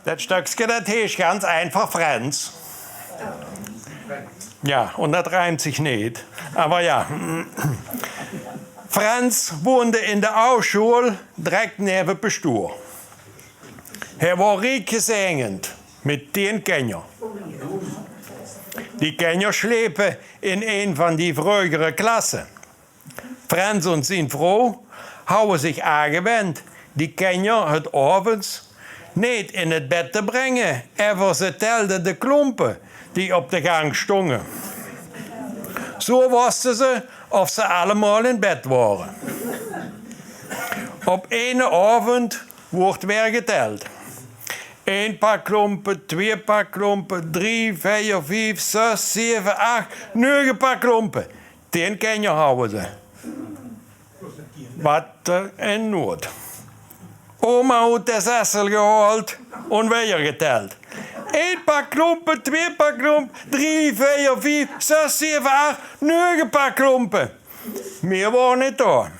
Das Stöckske, das heißt ganz einfach Franz. Ja, und das reimt sich nicht. Aber ja. Franz wohnte in der Auschule direkt neben Bestur. Er war reich gesegnet mit 10 Kindern. Die Kinder schlepen in een von die früheren Klassen. Franz und seine Frau haben sich angewöhnt, die Kinder het abends nicht in het Bett te brengen, aber sie telden de Klumpen, die op de Gang stonden. So wussten sie, of sie allemal in Bett waren. Op een Abend wordt weer geteld. 1 paar Klumpen, 2 paar Klumpen, 3, 4, 5, 6, 7, 8, 9 paar Klumpen. 10 Kinder houden ze. Wat en nood. Oma had de Sessel gehaald en weer geteld. 1 paar Klumpen, 2 paar Klumpen, 3, 4, 5, 6, 7, 8, 9 paar Klumpen. Meer waren niet daar.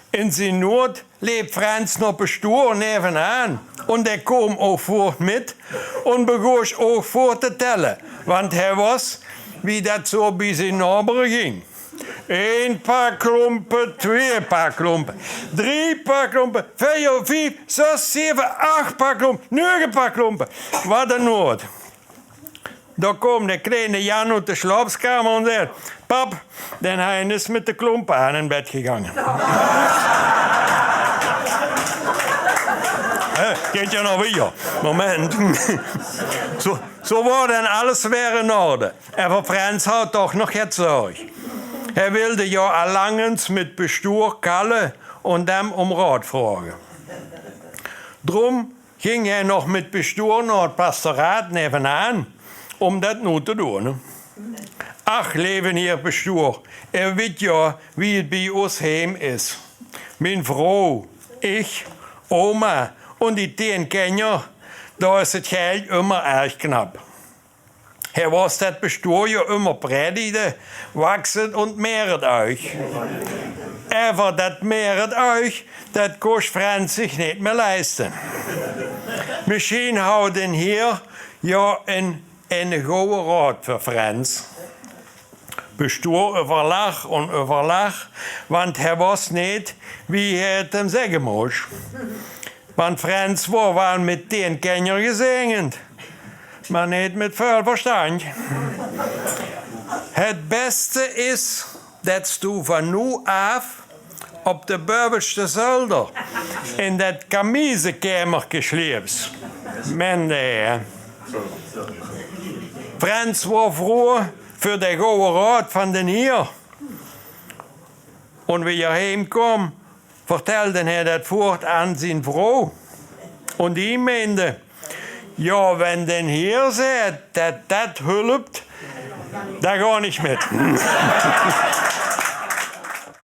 In zijn nood lebt Franz noch Bestur nebenan. Und er kam auch fort mit und begann auch fort zu tellen. Want er weiß, wie das so bei seinen Nachbarn ging. 1 paar Klumpen, 2 paar Klumpen, 3 paar Klumpen, 4, 5, 6, 7, 8 paar Klumpen, 9 paar Klumpen. Wat een nood. Da kwam de kleine Jan uit de slaapkamer en zei: Pap, den Hein is met de klompen aan in bed gegangen. Geht ja noch wieder. Moment. So war dann alles wäre in Ordnung. Aber Franz hat doch noch jetzt Sorge. Er wilde ja allangens mit Bestur kallen und dem Rat fragen. Drum ging er noch mit Bestur nach het Pastorat nebenan, das nu te doen. Ach, leven hier Bestur, weet ja, wie het bij ons heim is. Mijn Frau, ich, Oma und die 10 Kinder, da ist het Geld immer erg knapp. Er was das Bestur ja immer predigte, wachset und mehret euch. Aber das mehret euch, das kann Franz sich nicht mehr leisten. Misschien houden hier ja een gouden Rat für Franz. Bestur overlag und overlag, want er was nicht, wie er het hem zeggen moest. Want Franz war mit 10 Kindern gesegnet, maar niet met veel verstand. Het beste is dat du van nu af op de bovenste zolder in dat kamizenkamertje sliepst. Men Franz war froh für den gouden Rat van den hier. Und wie er heimkwam, vertelde er dat voort aan zijn Frau. Und die meende, ja, wenn den hier sagt, dat hulpt, da gar nicht mit.